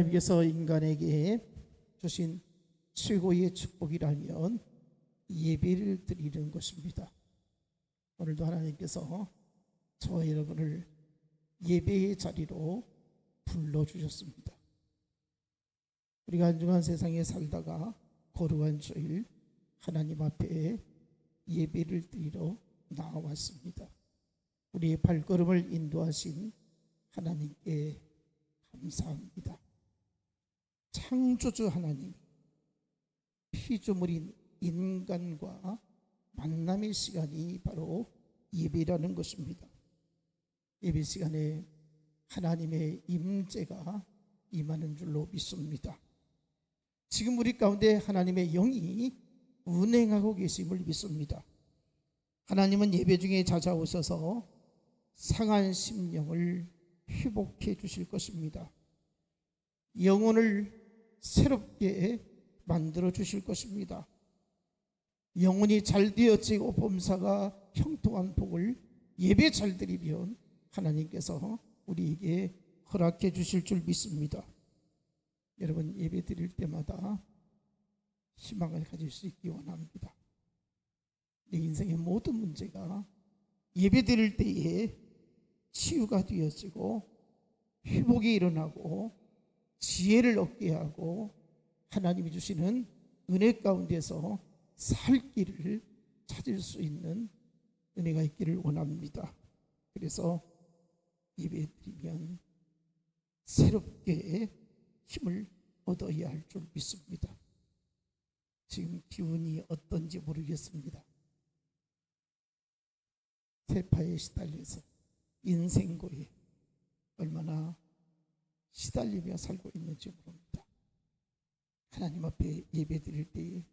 하나님께서 인간에게 주신 최고의 축복이라면 예배를 드리는 것입니다. 오늘도 하나님께서 저와 여러분을 예배의 자리로 불러주셨습니다. 우리가 안중한 세상에 살다가 거룩한 주일 하나님 앞에 예배를 드리러 나와왔습니다. 우리의 발걸음을 인도하신 하나님께 감사합니다. 창조주 하나님, 피조물인 인간과 만남의 시간이 바로 예배라는 것입니다. 예배 시간에 하나님의 임재가 임하는 줄로 믿습니다. 지금 우리 가운데 하나님의 영이 운행하고 계심을 믿습니다. 하나님은 예배 중에 찾아오셔서 상한 심령을 회복해 주실 것입니다. 영혼을 새롭게 만들어 주실 것입니다. 영혼이 잘 되어지고 범사가 형통한 복을 예배 잘 드리면 하나님께서 우리에게 허락해 주실 줄 믿습니다. 여러분, 예배 드릴 때마다 희망을 가질 수 있기 원합니다. 내 인생의 모든 문제가 예배 드릴 때에 치유가 되어지고 회복이 일어나고 지혜를 얻게 하고 하나님이 주시는 은혜 가운데서 살 길을 찾을 수 있는 은혜가 있기를 원합니다. 그래서 예배 드리면 새롭게 힘을 얻어야 할 줄 믿습니다. 지금 기운이 어떤지 모르겠습니다. 세파에 시달려서 인생고에 얼마나 시달리며 살고 있는지 모릅니다. 하나님 앞에 예배 드릴 때에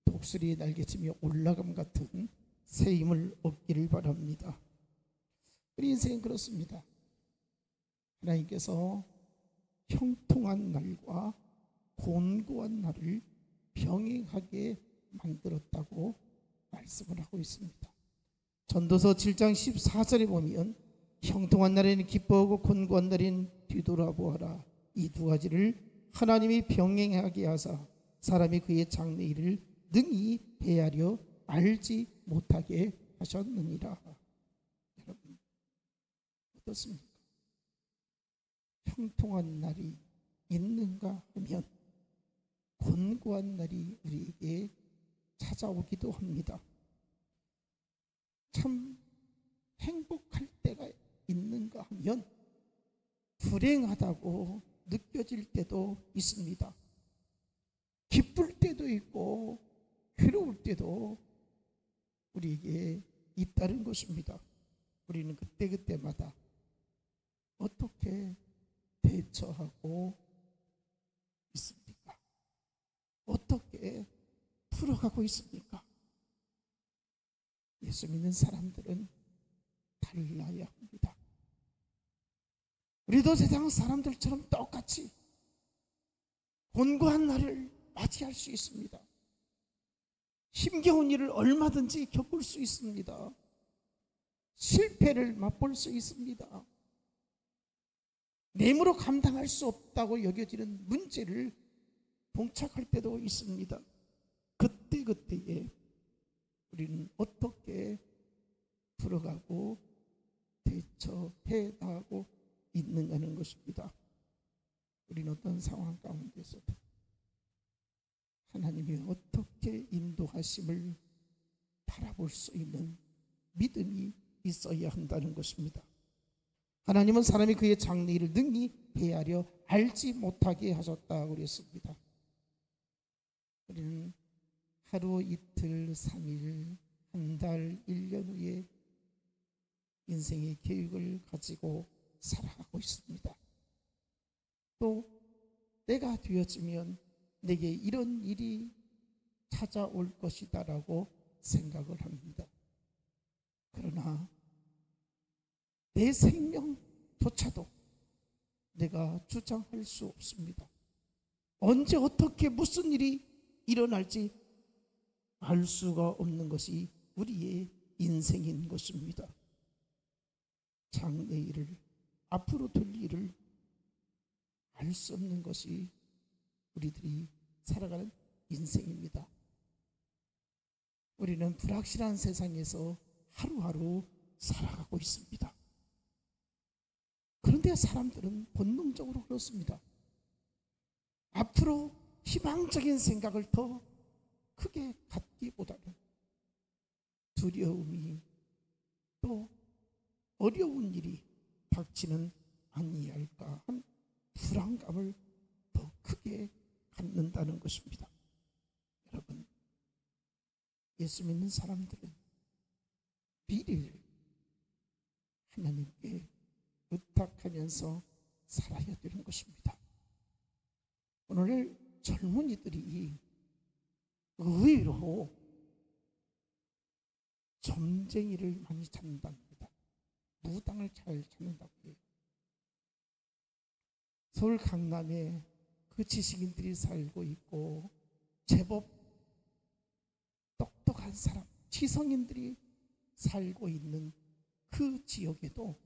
독수리의 날개치며 올라감 같은 새 힘을 얻기를 바랍니다. 우리 인생은 그렇습니다. 하나님께서 형통한 날과 곤고한 날을 병행하게 만들었다고 말씀을 하고 있습니다. 전도서 7장 14절에 보면 형통한 날에는 기뻐하고 곤고한 날에는 뒤돌아보아라. 이 두 가지를 하나님이 병행하게 하사 사람이 그의 장래일을 능히 헤아려 알지 못하게 하셨느니라. 여러분, 어떻습니까? 형통한 날이 있는가 하면 곤고한 날이 우리에게 찾아오기도 합니다. 참 행복할 때가 있는가 하면 불행하다고 느껴질 때도 있습니다. 기쁠 때도 있고 괴로울 때도 우리에게 있다는 것입니다. 우리는 그때그때마다 어떻게 대처하고 있습니까? 어떻게 풀어가고 있습니까? 예수 믿는 사람들은 달라야 합니다. 우리도 세상 사람들처럼 똑같이 곤고한 날을 맞이할 수 있습니다. 힘겨운 일을 얼마든지 겪을 수 있습니다. 실패를 맛볼 수 있습니다. 내 힘으로 감당할 수 없다고 여겨지는 문제를 봉착할 때도 있습니다. 그때에 우리는 어떻게 풀어가고 대처해 나가고 있는가 하는 것입니다. 우리는 어떤 상황 가운데서도 하나님이 어떻게 인도하심을 바라볼 수 있는 믿음이 있어야 한다는 것입니다. 하나님은 사람이 그의 장래일을 능히 헤아려 알지 못하게 하셨다고 그랬습니다. 우리는 하루, 이틀, 3일, 한 달, 1년 후에 인생의 계획을 가지고 살아가고 있습니다. 또 때가 되어지면 내게 이런 일이 찾아올 것이다 라고 생각을 합니다. 그러나 내 생명조차도 내가 주장할 수 없습니다. 언제 어떻게 무슨 일이 일어날지 알 수가 없는 것이 우리의 인생인 것입니다. 장래일을, 앞으로 될 일을 알 수 없는 것이 우리들이 살아가는 인생입니다. 우리는 불확실한 세상에서 하루하루 살아가고 있습니다. 그런데 사람들은 본능적으로 그렇습니다. 앞으로 희망적인 생각을 더 크게 갖기보다는 두려움이 또 어려운 일이 닥치는 아니할까 한 불안감을 더 크게 갖는다는 것입니다. 여러분, 예수 믿는 사람들은 미래를 하나님께 의탁하면서 살아야 되는 것입니다. 오늘 젊은이들이 의외로 점쟁이를 많이 찾는답니다. 무당을 잘 찾는다고 해요. 서울 강남에 그 지식인들이 살고 있고 제법 똑똑한 사람, 지성인들이 살고 있는 그 지역에도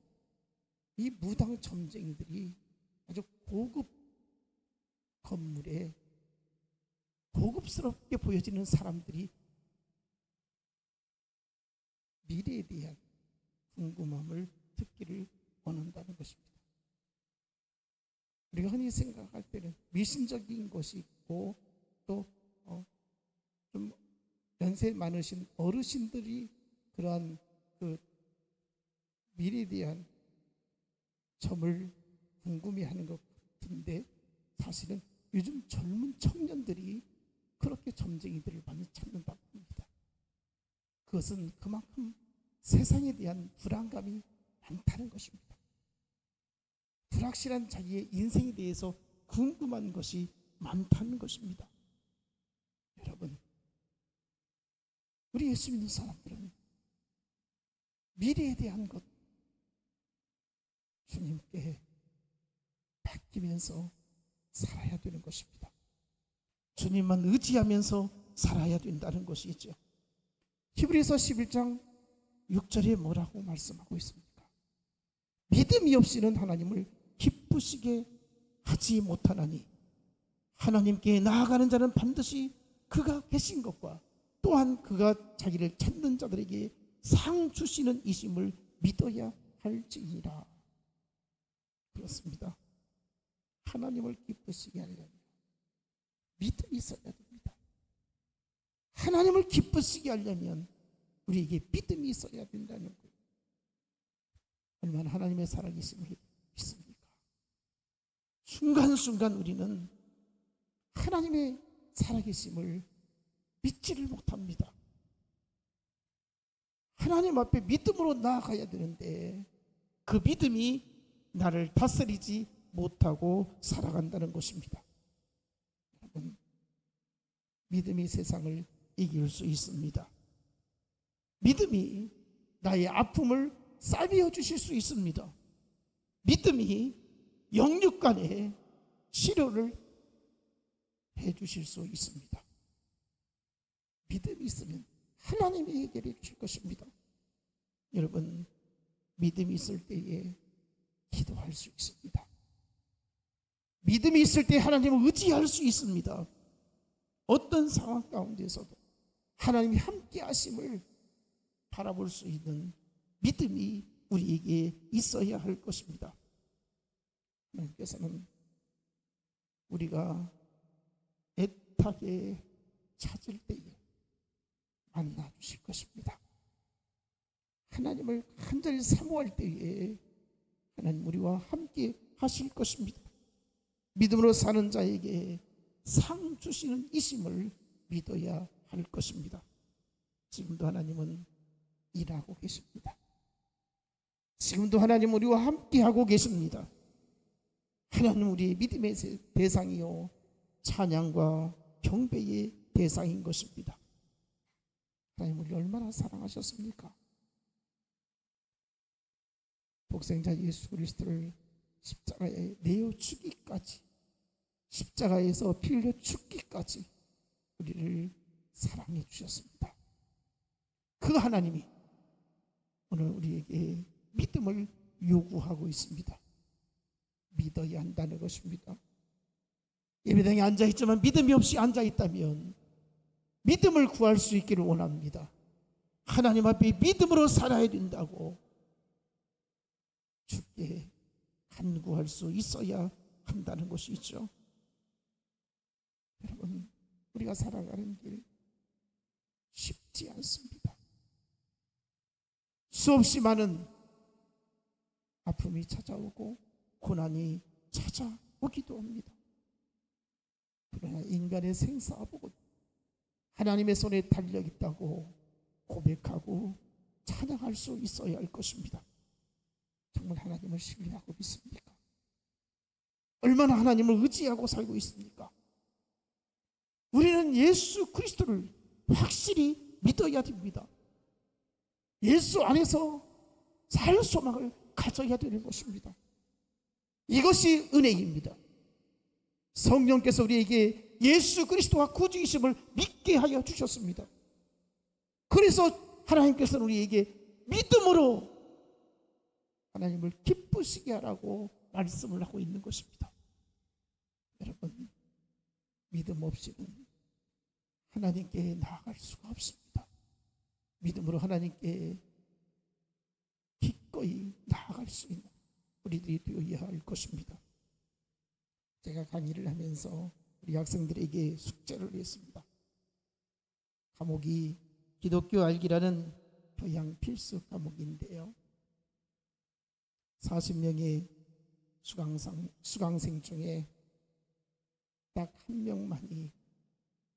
이 무당 점쟁이들이 아주 고급 건물에 고급스럽게 보여지는 사람들이 미래에 대한 궁금함을 듣기를 원한다는 것입니다. 우리가 흔히 생각할 때는 미신적인 것이 있고 또 좀 연세 많으신 어르신들이 그러한 그 미래에 대한 점을 궁금해하는 것 같은데, 사실은 요즘 젊은 청년들이 그렇게 점쟁이들을 많이 찾는다고 합니다. 그것은 그만큼 세상에 대한 불안감이 많다는 것입니다. 불확실한 자기의 인생에 대해서 궁금한 것이 많다는 것입니다. 여러분, 우리 예수 믿는 사람들은 미래에 대한 것 주님께 맡기면서 살아야 되는 것입니다. 주님만 의지하면서 살아야 된다는 것이죠. 히브리서 11장 6절에 뭐라고 말씀하고 있습니까? 믿음이 없이는 하나님을 기쁘시게 하지 못하나니 하나님께 나아가는 자는 반드시 그가 계신 것과 또한 그가 자기를 찾는 자들에게 상 주시는 이심을 믿어야 할지니라. 그렇습니다. 하나님을 기쁘시게 하려면 믿음이 있어야 됩니다. 하나님을 기쁘시게 하려면 우리에게 믿음이 있어야 된다는 거예요. 얼마나 하나님의 살아계심을 믿습니까? 순간순간 우리는 하나님의 살아계심을 믿지를 못합니다. 하나님 앞에 믿음으로 나아가야 되는데 그 믿음이 나를 다스리지 못하고 살아간다는 것입니다. 여러분, 믿음이 세상을 이길 수 있습니다. 믿음이 나의 아픔을 싸매어 주실 수 있습니다. 믿음이 영육간에 치료를 해 주실 수 있습니다. 믿음이 있으면 하나님이 해결해 주실 것입니다. 여러분, 믿음이 있을 때에 기도할 수 있습니다. 믿음이 있을 때 하나님을 의지할 수 있습니다. 어떤 상황 가운데서도 하나님이 함께 하심을 바라볼 수 있는 믿음이 우리에게 있어야 할 것입니다. 하나님께서는 우리가 애타게 찾을 때에 만나 주실 것입니다. 하나님을 간절히 사모할 때에 하나님 우리와 함께 하실 것입니다. 믿음으로 사는 자에게 상 주시는 이심을 믿어야 할 것입니다. 지금도 하나님은 일하고 계십니다. 지금도 하나님 우리와 함께 하고 계십니다. 하나님 우리의 믿음의 대상이요 찬양과 경배의 대상인 것입니다. 하나님 우리 얼마나 사랑하셨습니까? 독생자 예수 그리스도를 십자가에 내어 죽기까지, 십자가에서 피 흘려 죽기까지 우리를 사랑해 주셨습니다. 그 하나님이 오늘 우리에게 믿음을 요구하고 있습니다. 믿어야 한다는 것입니다. 예배당에 앉아있지만 믿음이 없이 앉아있다면 믿음을 구할 수 있기를 원합니다. 하나님 앞에 믿음으로 살아야 된다고 주께 간구할 수 있어야 한다는 것이죠. 여러분, 우리가 살아가는 길 쉽지 않습니다. 수없이 많은 아픔이 찾아오고 고난이 찾아오기도 합니다. 그러나 인간의 생사복은 하나님의 손에 달려 있다고 고백하고 찬양할 수 있어야 할 것입니다. 정말 하나님을 신뢰하고 믿습니까? 얼마나 하나님을 의지하고 살고 있습니까? 우리는 예수 그리스도를 확실히 믿어야 됩니다. 예수 안에서 살 소망을 가져야 되는 것입니다. 이것이 은혜입니다. 성령께서 우리에게 예수 그리스도와 구주이심을 믿게 하여 주셨습니다. 그래서 하나님께서는 우리에게 믿음으로 하나님을 기쁘시게 하라고 말씀을 하고 있는 것입니다. 여러분, 믿음 없이는 하나님께 나아갈 수가 없습니다. 믿음으로 하나님께 기꺼이 나아갈 수 있는 우리들이 되어야 할 것입니다. 제가 강의를 하면서 우리 학생들에게 숙제를 했습니다. 과목이 기독교 알기라는 교양 필수 과목인데요. 40명의 수강생 중에 딱 한 명만이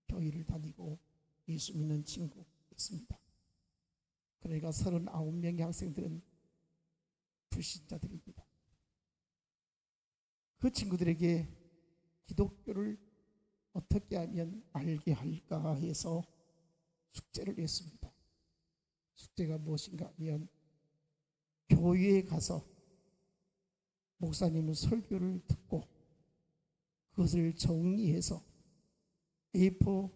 교회를 다니고 예수 믿는 친구였습니다. 그러니까 39명의 학생들은 불신자들입니다. 그 친구들에게 기독교를 어떻게 하면 알게 할까 해서 숙제를 했습니다. 숙제가 무엇인가 하면 교회에 가서 목사님의 설교를 듣고 그것을 정리해서 A4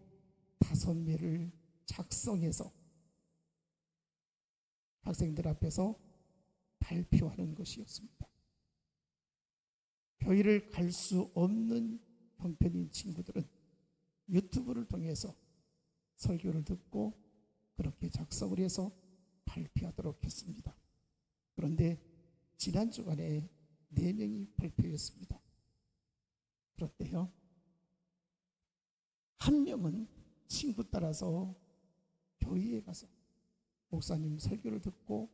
5매를 작성해서 학생들 앞에서 발표하는 것이었습니다. 교회를 갈 수 없는 형편인 친구들은 유튜브를 통해서 설교를 듣고 그렇게 작성을 해서 발표하도록 했습니다. 그런데 지난 주간에 4명이 발표했습니다. 그런데요, 한 명은 친구 따라서 교회에 가서 목사님 설교를 듣고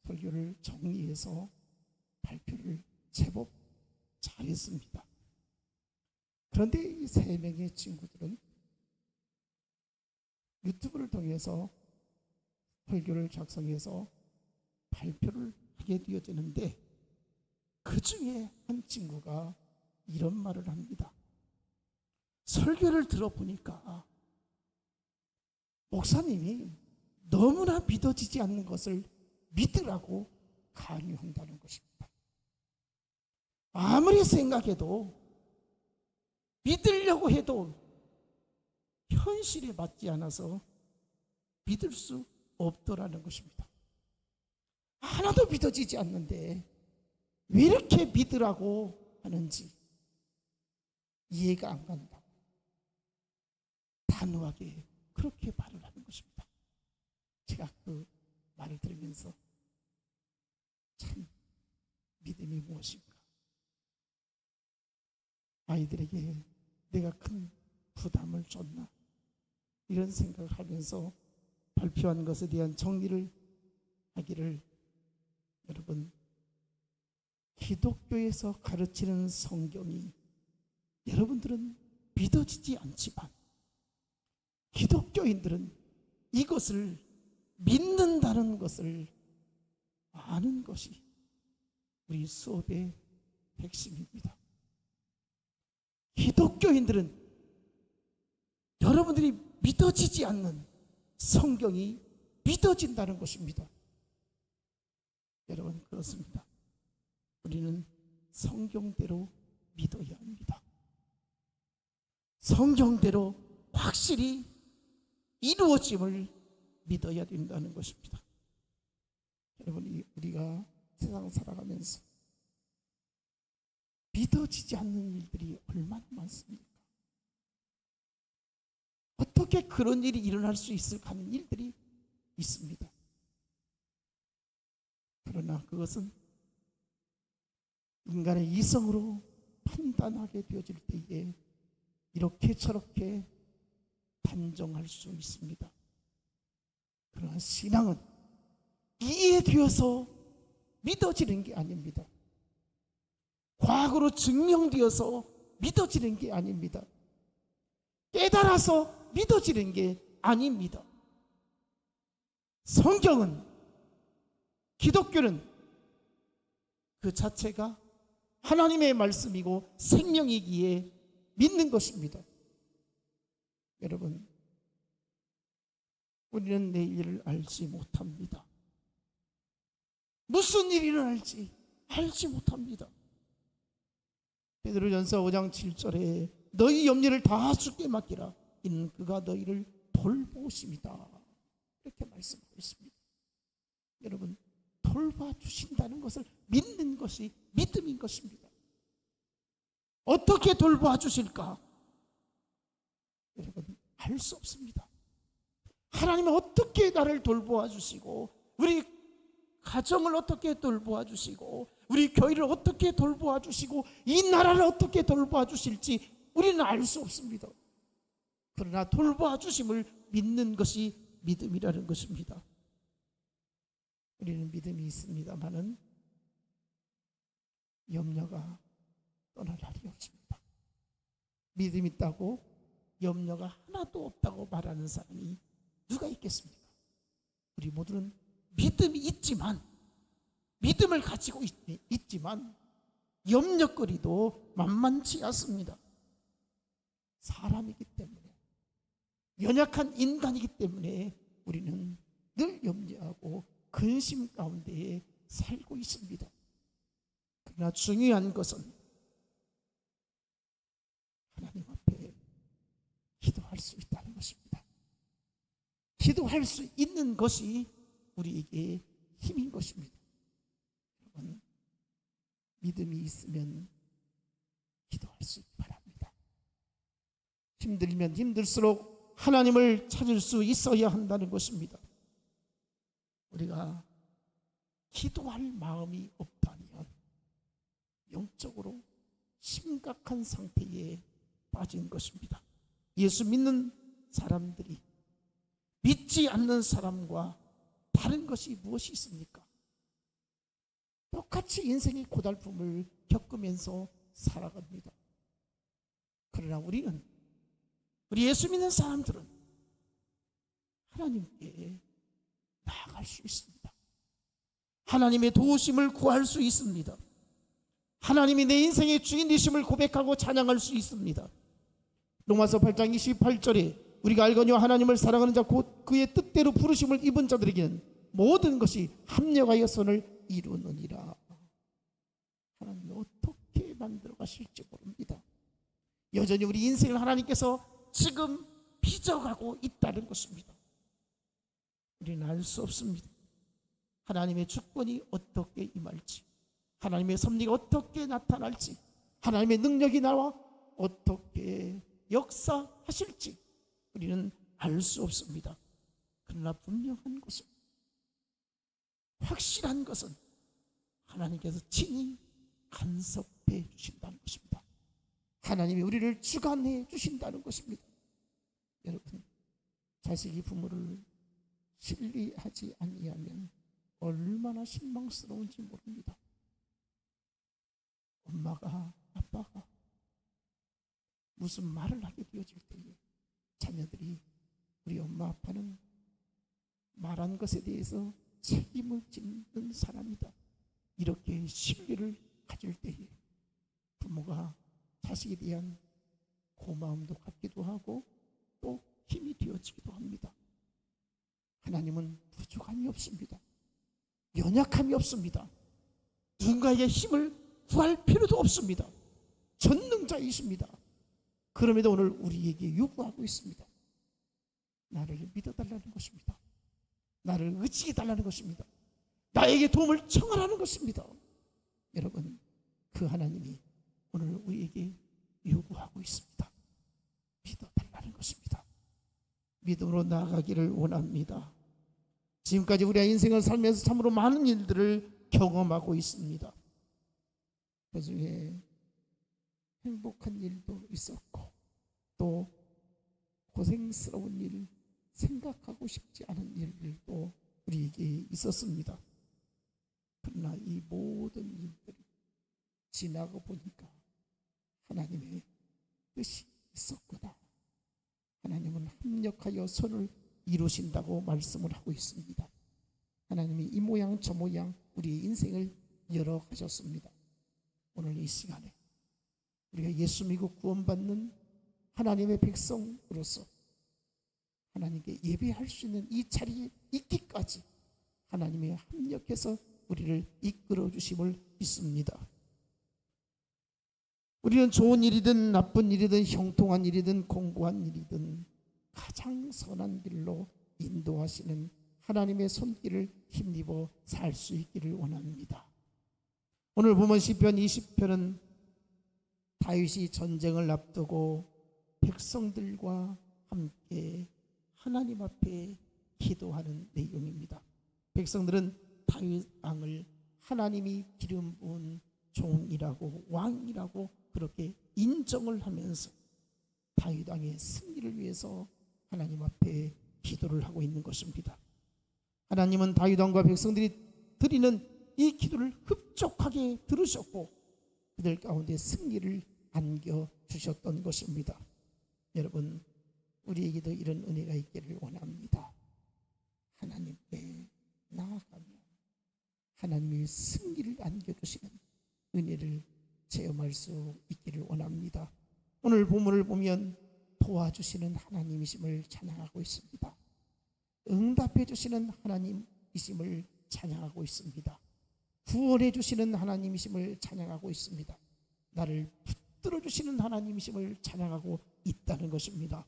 설교를 정리해서 발표를 제법 잘했습니다. 그런데 이 3명의 친구들은 유튜브를 통해서 설교를 작성해서 발표를 하게 되어지는데 그 중에 한 친구가 이런 말을 합니다. 설교를 들어보니까 목사님이 너무나 믿어지지 않는 것을 믿으라고 강요한다는 것입니다. 아무리 생각해도 믿으려고 해도 현실에 맞지 않아서 믿을 수 없더라는 것입니다. 하나도 믿어지지 않는데 왜 이렇게 믿으라고 하는지 이해가 안 간다고 단호하게 그렇게 말을 하는 것입니다. 제가 그 말을 들으면서 참 믿음이 무엇인가, 아이들에게 내가 큰 부담을 줬나, 이런 생각을 하면서 발표한 것에 대한 정리를 하기를, 여러분, 기독교에서 가르치는 성경이 여러분들은 믿어지지 않지만 기독교인들은 이것을 믿는다는 것을 아는 것이 우리 수업의 핵심입니다. 기독교인들은 여러분들이 믿어지지 않는 성경이 믿어진다는 것입니다. 여러분, 그렇습니다. 우리는 성경대로 믿어야 합니다. 성경대로 확실히 이루어짐을 믿어야 된다는 것입니다. 여러분, 우리가 세상 살아가면서 믿어지지 않는 일들이 얼마나 많습니까? 어떻게 그런 일이 일어날 수 있을까 하는 일들이 있습니다. 그러나 그것은 인간의 이성으로 판단하게 되어질 때에 이렇게 저렇게 단정할 수 있습니다. 그러나 신앙은 이해되어서 믿어지는 게 아닙니다. 과거로 증명되어서 믿어지는 게 아닙니다. 깨달아서 믿어지는 게 아닙니다. 성경은, 기독교는 그 자체가 하나님의 말씀이고 생명이기에 믿는 것입니다. 여러분, 우리는 내일을 알지 못합니다. 무슨 일이 일어날지 알지 못합니다. 베드로전서 5장 7절에 너희 염려를 다 주께 맡기라. 이는 그가 너희를 돌보심이다. 이렇게 말씀하고 있습니다. 여러분, 돌봐주신다는 것을 믿는 것이 믿음인 것입니다. 어떻게 돌봐주실까? 여러분, 알 수 없습니다. 하나님은 어떻게 나를 돌보아 주시고, 우리 가정을 어떻게 돌보아 주시고, 우리 교회를 어떻게 돌보아 주시고, 이 나라를 어떻게 돌보아 주실지 우리는 알 수 없습니다. 그러나 돌보아 주심을 믿는 것이 믿음이라는 것입니다. 우리는 믿음이 있습니다마는 염려가 떠날 날이 없습니다. 믿음 있다고 염려가 하나도 없다고 말하는 사람이 누가 있겠습니까? 우리 모두는 믿음이 있지만, 믿음을 가지고 있지만 염려거리도 만만치 않습니다. 사람이기 때문에, 연약한 인간이기 때문에 우리는 늘 염려하고 근심 가운데에 살고 있습니다. 그러나 중요한 것은 하나님 앞에 기도할 수 있다는 것입니다. 기도할 수 있는 것이 우리에게 힘인 것입니다. 여러분, 믿음이 있으면 기도할 수 있기 바랍니다. 힘들면 힘들수록 하나님을 찾을 수 있어야 한다는 것입니다. 우리가 기도할 마음이 없다면 영적으로 심각한 상태에 빠진 것입니다. 예수 믿는 사람들이 믿지 않는 사람과 다른 것이 무엇이 있습니까? 똑같이 인생의 고달픔을 겪으면서 살아갑니다. 그러나 우리 예수 믿는 사람들은 하나님께 나아갈 수 있습니다. 하나님의 도우심을 구할 수 있습니다. 하나님이 내 인생의 주인이심을 고백하고 찬양할 수 있습니다. 로마서 8장 28절에 우리가 알거니와 하나님을 사랑하는 자 곧 그의 뜻대로 부르심을 입은 자들에게는 모든 것이 합력하여 선을 이루느니라. 하나님이 어떻게 만들어 가실지 모릅니다. 여전히 우리 인생을 하나님께서 지금 빚어가고 있다는 것입니다. 우리는 알 수 없습니다. 하나님의 주권이 어떻게 임할지, 하나님의 섭리가 어떻게 나타날지, 하나님의 능력이 나와 어떻게 역사하실지 우리는 알 수 없습니다. 그러나 분명한 것은, 확실한 것은 하나님께서 친히 간섭해 주신다는 것입니다. 하나님이 우리를 주관해 주신다는 것입니다. 여러분, 자식이 부모를 신뢰하지 아니하면 얼마나 실망스러운지 모릅니다. 엄마가, 아빠가 무슨 말을 하게 되어질 때에 자녀들이 우리 엄마 아빠는 말한 것에 대해서 책임을 짓는 사람이다, 이렇게 신뢰를 가질 때에 부모가 자식에 대한 고마움도 갖기도 하고 또 힘이 되어지기도 합니다. 하나님은 부족함이 없습니다. 연약함이 없습니다. 누군가에게 힘을 구할 필요도 없습니다. 전능자이십니다. 그럼에도 오늘 우리에게 요구하고 있습니다. 나를 믿어달라는 것입니다. 나를 의지해달라는 것입니다. 나에게 도움을 청하라는 것입니다. 여러분, 그 하나님이 오늘 우리에게 요구하고 있습니다. 믿어달라는 것입니다. 믿음으로 나아가기를 원합니다. 지금까지 우리가 인생을 살면서 참으로 많은 일들을 경험하고 있습니다. 그 중에 행복한 일도 있었고 또 고생스러운 일, 생각하고 싶지 않은 일들도 우리에게 있었습니다. 그러나 이 모든 일들이 지나고 보니까 하나님의 뜻이 있었구나. 하나님은 합력하여 선을 이루신다고 말씀을 하고 있습니다. 하나님이 이 모양 저 모양 우리의 인생을 열어가셨습니다. 오늘 이 시간에 우리가 예수 믿고 구원받는 하나님의 백성으로서 하나님께 예배할 수 있는 이 자리에 있기까지 하나님이 합력해서 우리를 이끌어 주심을 믿습니다. 우리는 좋은 일이든 나쁜 일이든 형통한 일이든 공고한 일이든 가장 선한 길로 인도하시는 하나님의 손길을 힘입어 살 수 있기를 원합니다. 오늘 보면 시편 20편은 다윗이 전쟁을 앞두고 백성들과 함께 하나님 앞에 기도하는 내용입니다. 백성들은 다윗 왕을 하나님이 기름 부은 종이라고 왕이라고 그렇게 인정을 하면서 다윗 왕의 승리를 위해서 하나님 앞에 기도를 하고 있는 것입니다. 하나님은 다윗 왕과 백성들이 드리는 이 기도를 흡족하게 들으셨고 그들 가운데 승리를 안겨주셨던 것입니다. 여러분, 우리에게도 이런 은혜가 있기를 원합니다. 하나님께 나아가며 하나님이 승리를 안겨주시는 은혜를 체험할 수 있기를 원합니다. 오늘 본문을 보면 도와주시는 하나님이심을 찬양하고 있습니다. 응답해 주시는 하나님이심을 찬양하고 있습니다. 구원해 주시는 하나님이심을 찬양하고 있습니다. 나를 붙들어 주시는 하나님이심을 찬양하고 있다는 것입니다.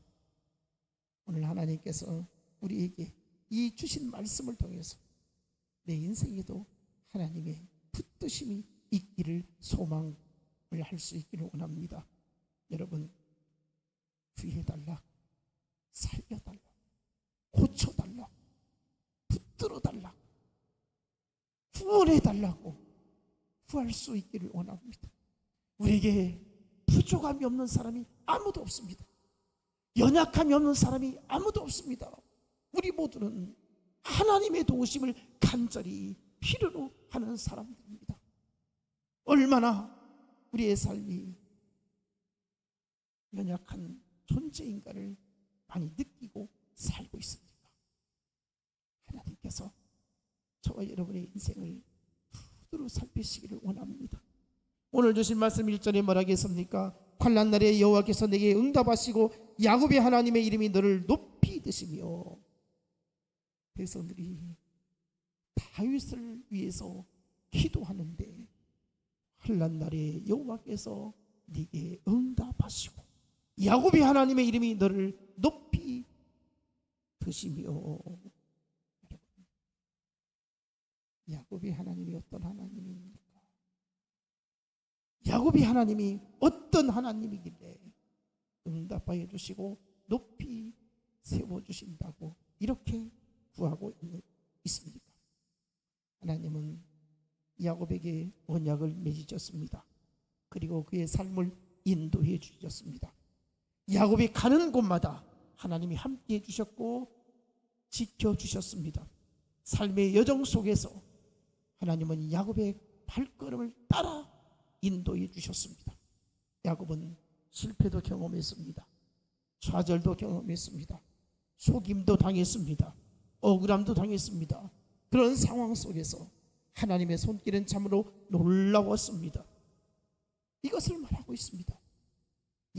오늘 하나님께서 우리에게 이 주신 말씀을 통해서 내 인생에도 하나님의 붙드심이 있기를 소망을 할 수 있기를 원합니다. 여러분, 구해달라, 살려달라, 고쳐달라, 붙들어달라, 구원해달라고 구할 수 있기를 원합니다. 우리에게 부족함이 없는 사람이 아무도 없습니다. 연약함이 없는 사람이 아무도 없습니다. 우리 모두는 하나님의 도우심을 간절히 필요로 하는 사람들입니다. 얼마나 우리의 삶이 연약한 존재인가를 많이 느끼고 살고 있습니까? 하나님께서 저와 여러분의 인생을 두루 살피시기를 원합니다. 오늘 주신 말씀 1절에 뭐라 하겠습니까? 환난 날에 여호와께서 내게 응답하시고 야곱의 하나님의 이름이 너를 높이 드시며, 백성들이 다윗을 위해서 기도하는데 환난 날에 여호와께서 네게 응답하시고 야곱의 하나님의 이름이 너를 높이 드시며. 여러분, 야곱의 하나님이 어떤 하나님입니까? 야곱의 하나님이 어떤 하나님이길래 응답하여 주시고 높이 세워주신다고 이렇게 구하고 있습니까? 하나님은 야곱에게 언약을 맺으셨습니다. 그리고 그의 삶을 인도해 주셨습니다. 야곱이 가는 곳마다 하나님이 함께해 주셨고 지켜주셨습니다. 삶의 여정 속에서 하나님은 야곱의 발걸음을 따라 인도해 주셨습니다. 야곱은 실패도 경험했습니다. 좌절도 경험했습니다. 속임도 당했습니다. 억울함도 당했습니다. 그런 상황 속에서 하나님의 손길은 참으로 놀라웠습니다. 이것을 말하고 있습니다.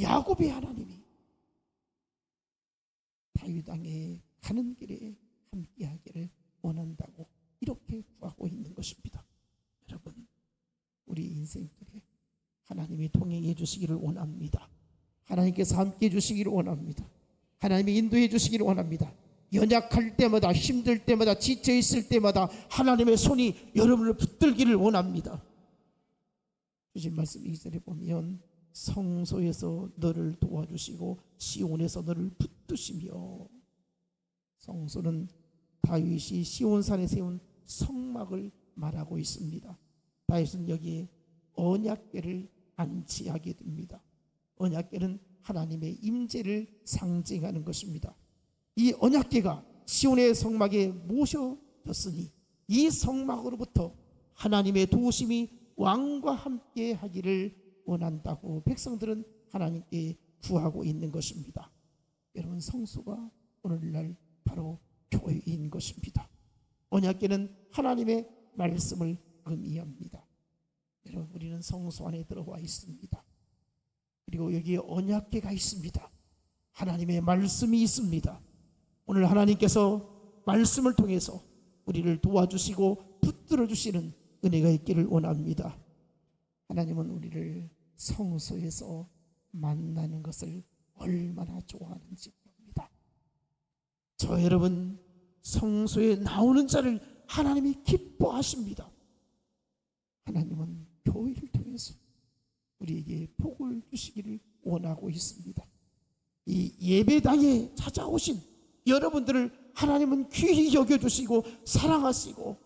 야곱의 하나님이 다윗 왕의 가는 길에 함께하기를 원한다고 이렇게 구하고 있는 것입니다. 여러분, 우리 인생길에 하나님이 동행해 주시기를 원합니다. 하나님께서 함께해 주시기를 원합니다. 하나님이 인도해 주시기를 원합니다. 연약할 때마다, 힘들 때마다, 지쳐 있을 때마다 하나님의 손이 여러분을 붙들기를 원합니다. 주신 말씀 2절에 보면 성소에서 너를 도와주시고 시온에서 너를 붙드시며. 성소는 다윗이 시온산에 세운 성막을 말하고 있습니다. 다윗은 여기에 언약궤를 안치하게 됩니다. 언약궤는 하나님의 임재를 상징하는 것입니다. 이 언약궤가 시온의 성막에 모셔졌으니 이 성막으로부터 하나님의 도우심이 왕과 함께 하기를 원한다고 백성들은 하나님께 구하고 있는 것입니다. 여러분, 성소가 오늘날 바로 교회인 것입니다. 언약궤는 하나님의 말씀을 의미합니다. 여러분, 우리는 성소 안에 들어와 있습니다. 그리고 여기에 언약궤가 있습니다. 하나님의 말씀이 있습니다. 오늘 하나님께서 말씀을 통해서 우리를 도와주시고 붙들어 주시는 은혜가 있기를 원합니다. 하나님은 우리를 성소에서 만나는 것을 얼마나 좋아하는지 모릅니다. 저 여러분, 성소에 나오는 자를 하나님이 기뻐하십니다. 하나님은 교회를 통해서 우리에게 복을 주시기를 원하고 있습니다. 이 예배당에 찾아오신 여러분들을 하나님은 귀히 여겨주시고 사랑하시고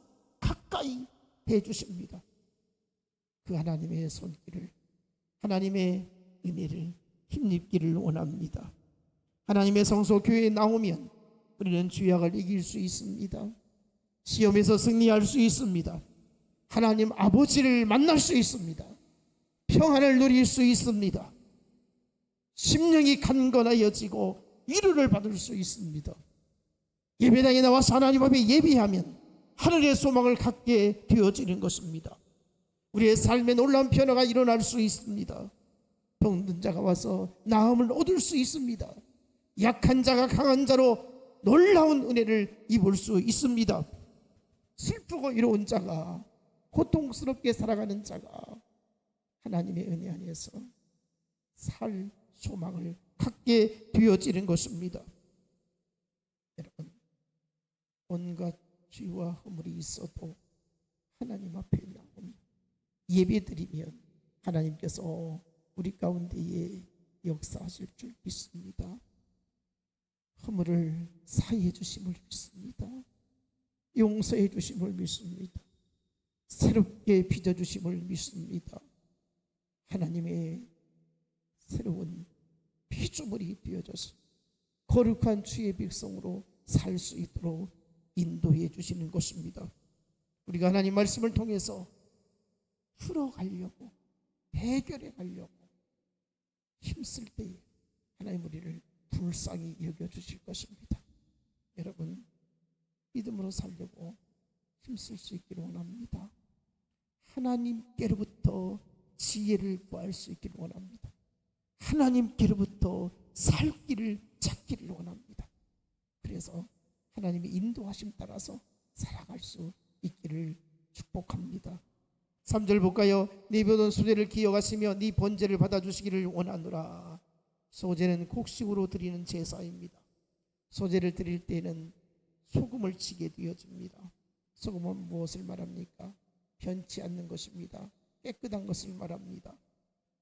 가까이 해주십니다. 그 하나님의 손길을, 하나님의 은혜를 힘입기를 원합니다. 하나님의 성소 교회에 나오면 우리는 죄악을 이길 수 있습니다. 시험에서 승리할 수 있습니다. 하나님 아버지를 만날 수 있습니다. 평안을 누릴 수 있습니다. 심령이 강건하여지고 위로를 받을 수 있습니다. 예배당에 나와서 하나님 앞에 예배하면 하늘의 소망을 갖게 되어지는 것입니다. 우리의 삶에 놀라운 변화가 일어날 수 있습니다. 병든 자가 와서 나음을 얻을 수 있습니다. 약한 자가 강한 자로 놀라운 은혜를 입을 수 있습니다. 슬프고 이로운 자가, 고통스럽게 살아가는 자가 하나님의 은혜 안에서 살 소망을 갖게 되어지는 것입니다. 여러분, 온갖 죄와 허물이 있어도 하나님 앞에 나오면 예배드리면 하나님께서 우리 가운데에 역사하실 줄 믿습니다. 허물을 사해해 주심을 믿습니다. 용서해 주심을 믿습니다. 새롭게 빚어주심을 믿습니다. 하나님의 새로운 피조물이 되어져서 거룩한 주의 백성으로 살 수 있도록 인도해 주시는 것입니다. 우리가 하나님 말씀을 통해서 풀어가려고, 해결해 가려고 힘쓸 때에 하나님 우리를 불쌍히 여겨주실 것입니다. 여러분, 믿음으로 살려고 힘쓸 수 있기를 원합니다. 하나님께로부터 지혜를 구할 수 있기를 원합니다. 하나님께로부터 살 길을 찾기를 원합니다. 그래서 하나님의 인도하심 따라서 살아갈 수 있기를 축복합니다. 3절 볼까요? 네 모든 소재를 기억하시며 네 번제를 받아주시기를 원하노라. 소제는 곡식으로 드리는 제사입니다. 소제를 드릴 때는 소금을 치게 되어집니다. 소금은 무엇을 말합니까? 변치 않는 것입니다. 깨끗한 것을 말합니다.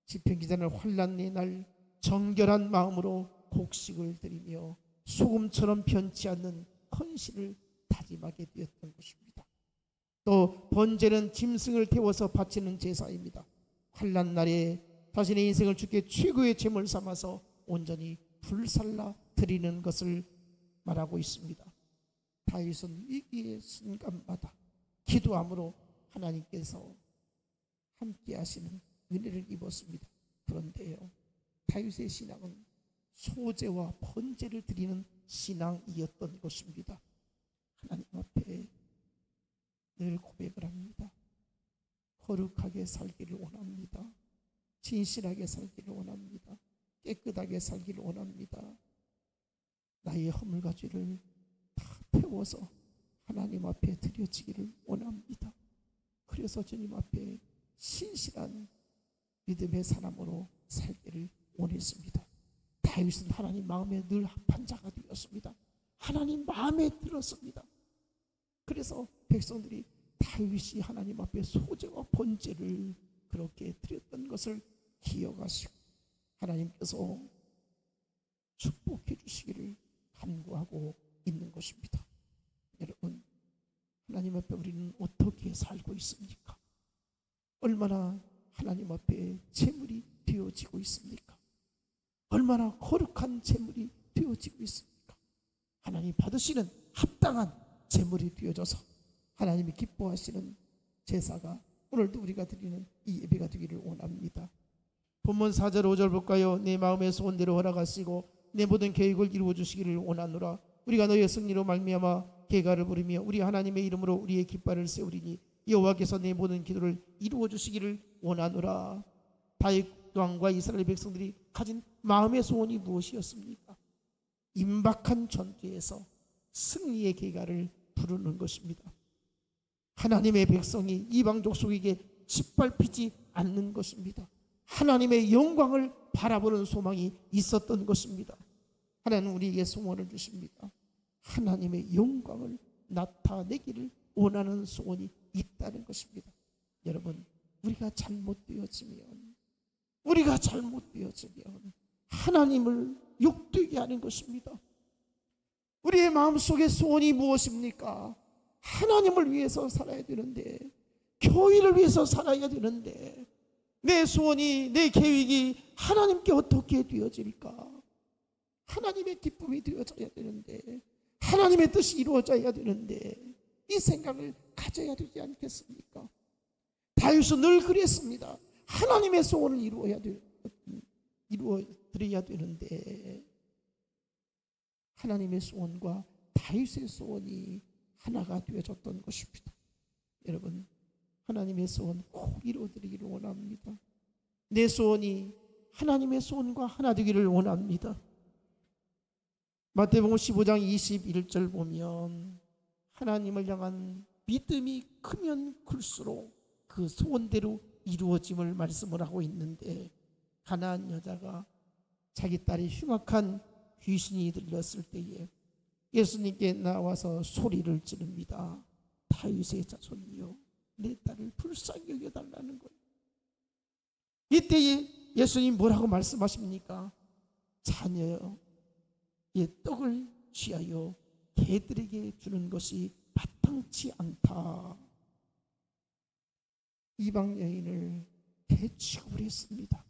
시편기자는 환난의 날 정결한 마음으로 곡식을 드리며 소금처럼 변치 않는 헌신을 다짐하게 되었던 것입니다. 또 번제는 짐승을 태워서 바치는 제사입니다. 환난 날에 자신의 인생을 주께 최고의 제물 삼아서 온전히 불살라 드리는 것을 말하고 있습니다. 다윗은 위기의 순간마다 기도함으로 하나님께서 함께 하시는 은혜를 입었습니다. 그런데요, 다윗의 신앙은 소제와 번제를 드리는 신앙이었던 것입니다. 하나님 앞에 늘 고백을 합니다. 거룩하게 살기를 원합니다. 진실하게 살기를 원합니다. 깨끗하게 살기를 원합니다. 나의 허물과 죄를 다 태워서 하나님 앞에 드려지기를 원합니다. 그래서 주님 앞에 신실한 믿음의 사람으로 살기를 원했습니다. 다윗은 하나님 마음에 늘 합한 자가 되었습니다. 하나님 마음에 들었습니다. 그래서 백성들이 다윗이 하나님 앞에 소제와 번제를 그렇게 드렸던 것을 기억하시고 하나님께서 축복해 주시기를 간구하고 있는 것입니다. 여러분, 하나님 앞에 우리는 어떻게 살고 있습니까? 얼마나 하나님 앞에 재물이 되어지고 있습니까? 얼마나 거룩한 재물이 되어지고 있습니까? 하나님 받으시는 합당한 재물이 되어져서 하나님이 기뻐하시는 제사가 오늘도 우리가 드리는 이 예배가 되기를 원합니다. 본문 4절 5절 볼까요? 내 마음의 소원대로 허락하시고 내 모든 계획을 이루어 주시기를 원하노라. 우리가 너희의 승리로 말미암아 계가를 부르며 우리 하나님의 이름으로 우리의 깃발을 세우리니 여호와께서 내 모든 기도를 이루어 주시기를 원하노라. 다윗 왕과 이스라엘 백성들이 가진 마음의 소원이 무엇이었습니까? 임박한 전투에서 승리의 계가를 부르는 것입니다. 하나님의 백성이 이방 족속에게 짓밟히지 않는 것입니다. 하나님의 영광을 바라보는 소망이 있었던 것입니다. 하나님은 우리에게 소원을 주십니다. 하나님의 영광을 나타내기를 원하는 소원이 있다는 것입니다. 여러분, 우리가 잘못되어지면 하나님을 욕되게 하는 것입니다. 우리의 마음속의 소원이 무엇입니까? 하나님을 위해서 살아야 되는데, 교회를 위해서 살아야 되는데, 내 소원이, 내 계획이 하나님께 어떻게 되어질까? 하나님의 기쁨이 되어져야 되는데, 하나님의 뜻이 이루어져야 되는데, 이 생각을 가져야 되지 않겠습니까? 다윗은 늘 그랬습니다. 하나님의 소원을 이루어드려야 되는데, 하나님의 소원과 다윗의 소원이 하나가 되어졌던 것입니다. 여러분, 하나님의 소원 꼭 이루어드리기를 원합니다. 내 소원이 하나님의 소원과 하나 되기를 원합니다. 마태복음 15장 21절 보면 하나님을 향한 믿음이 크면 클수록 그 소원대로 이루어짐을 말씀을 하고 있는데, 가나안 여자가 자기 딸이 흉악한 귀신이 들렸을 때에 예수님께 나와서 소리를 지릅니다. 다윗의 자손이여, 내 딸을 불쌍히 여겨달라는 거예요. 이때에 예수님 뭐라고 말씀하십니까? 자녀의 떡을 취하여 개들에게 주는 것이 마땅치 않다. 이방 여인을 개 취급을 했습니다.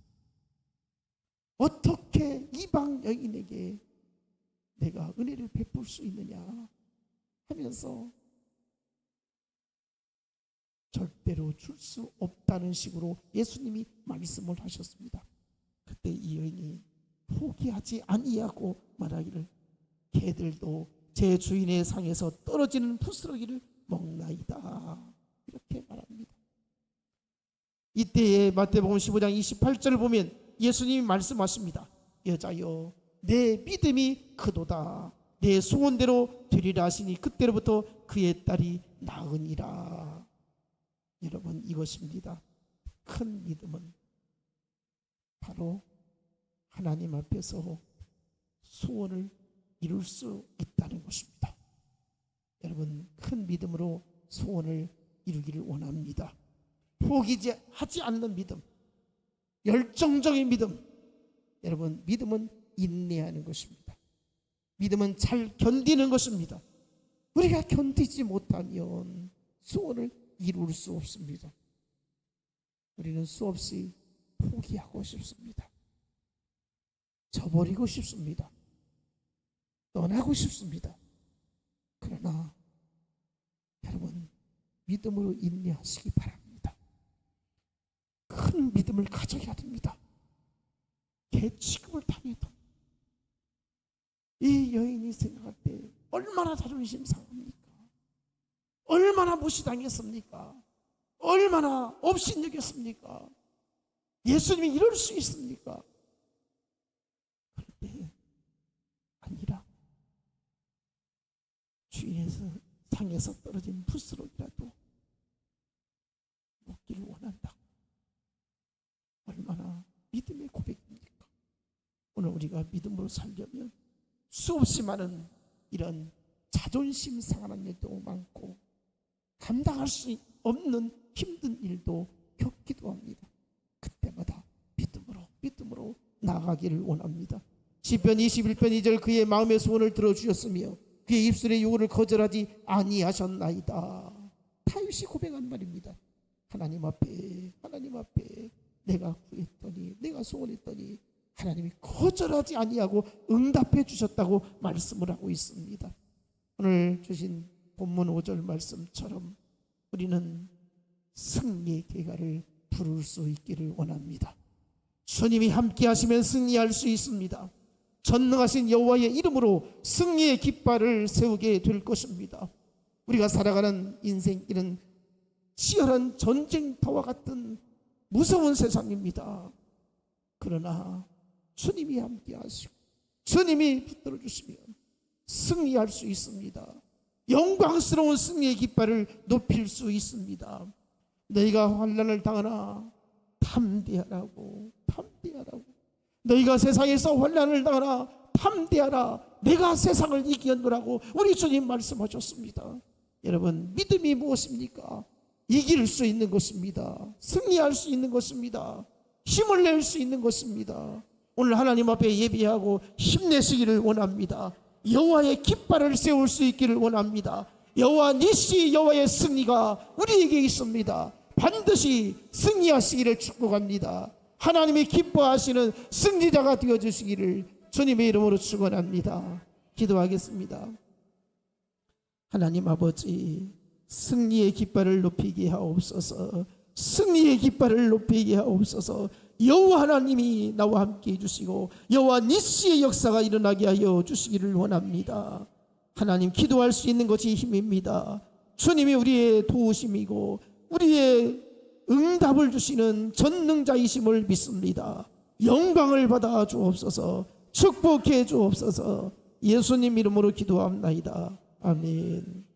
어떻게 이방 여인에게 내가 은혜를 베풀 수 있느냐 하면서 절대로 줄 수 없다는 식으로 예수님이 말씀을 하셨습니다. 그때 이 여인이 포기하지 아니하고 말하기를, 개들도 제 주인의 상에서 떨어지는 부스러기를 먹나이다, 이렇게 말합니다. 이때에 마태복음 15장 28절을 보면 예수님이 말씀하십니다. 여자여, 내 믿음이 크도다. 내 소원대로 되리라 하시니 그때로부터 그의 딸이 나으니라. 여러분, 이것입니다. 큰 믿음은 바로 하나님 앞에서 소원을 이룰 수 있다는 것입니다. 여러분, 큰 믿음으로 소원을 이루기를 원합니다. 포기하지 않는 믿음, 열정적인 믿음. 여러분, 믿음은 인내하는 것입니다. 믿음은 잘 견디는 것입니다. 우리가 견디지 못하면 소원을 이룰 수 없습니다. 우리는 수없이 포기하고 싶습니다. 저버리고 싶습니다. 떠나고 싶습니다. 그러나 여러분, 믿음으로 인내하시기 바랍니다. 큰 믿음을 가져야 됩니다. 개 취급을 당해도 이 여인이 생각할 때 얼마나 자존심 상합니까? 얼마나 무시당했습니까? 얼마나 업신여겼습니까? 예수님이 이럴 수 있습니까? 그런데 아니라 주인에서 상에서 떨어진 부스러기라도 먹기를 원한다. 얼마나 믿음의 고백입니까? 오늘 우리가 믿음으로 살려면 수없이 많은 이런 자존심 상하는 일도 많고 감당할 수 없는 힘든 일도 겪기도 합니다. 믿음으로 나아가기를 원합니다. 시편 21편 2절 그의 마음의 소원을 들어주셨으며 그의 입술의 요구를 거절하지 아니하셨나이다. 다윗이 고백한 말입니다. 하나님 앞에 내가 구했더니 내가 소원했더니 하나님이 거절하지 아니하고 응답해 주셨다고 말씀을 하고 있습니다. 오늘 주신 본문 5절 말씀처럼 우리는 승리의 계가를 부를 수 있기를 원합니다. 주님이 함께 하시면 승리할 수 있습니다. 전능하신 여호와의 이름으로 승리의 깃발을 세우게 될 것입니다. 우리가 살아가는 인생길은 치열한 전쟁터와 같은 무서운 세상입니다. 그러나 주님이 함께 하시고 주님이 붙들어 주시면 승리할 수 있습니다. 영광스러운 승리의 깃발을 높일 수 있습니다. 너희가 환난을 당하나 담대하라고. 너희가 세상에서 환난을 당하나 담대하라. 내가 세상을 이겼노라고 우리 주님 말씀하셨습니다. 여러분, 믿음이 무엇입니까? 이길 수 있는 것입니다. 승리할 수 있는 것입니다. 힘을 낼 수 있는 것입니다. 오늘 하나님 앞에 예배하고 힘내시기를 원합니다. 여호와의 깃발을 세울 수 있기를 원합니다. 여호와 니시, 여호와의 승리가 우리에게 있습니다. 반드시 승리하시기를 축복합니다. 하나님이 기뻐하시는 승리자가 되어주시기를 주님의 이름으로 축원합니다. 기도하겠습니다. 하나님 아버지, 승리의 깃발을 높이게 하옵소서. 승리의 깃발을 높이게 하옵소서. 여호와 하나님이 나와 함께 해주시고 여호와 니시의 역사가 일어나게 하여 주시기를 원합니다. 하나님, 기도할 수 있는 것이 힘입니다. 주님이 우리의 도우심이고 우리의 응답을 주시는 전능자이심을 믿습니다. 영광을 받아 주옵소서. 축복해 주옵소서. 예수님 이름으로 기도합나이다. 아멘.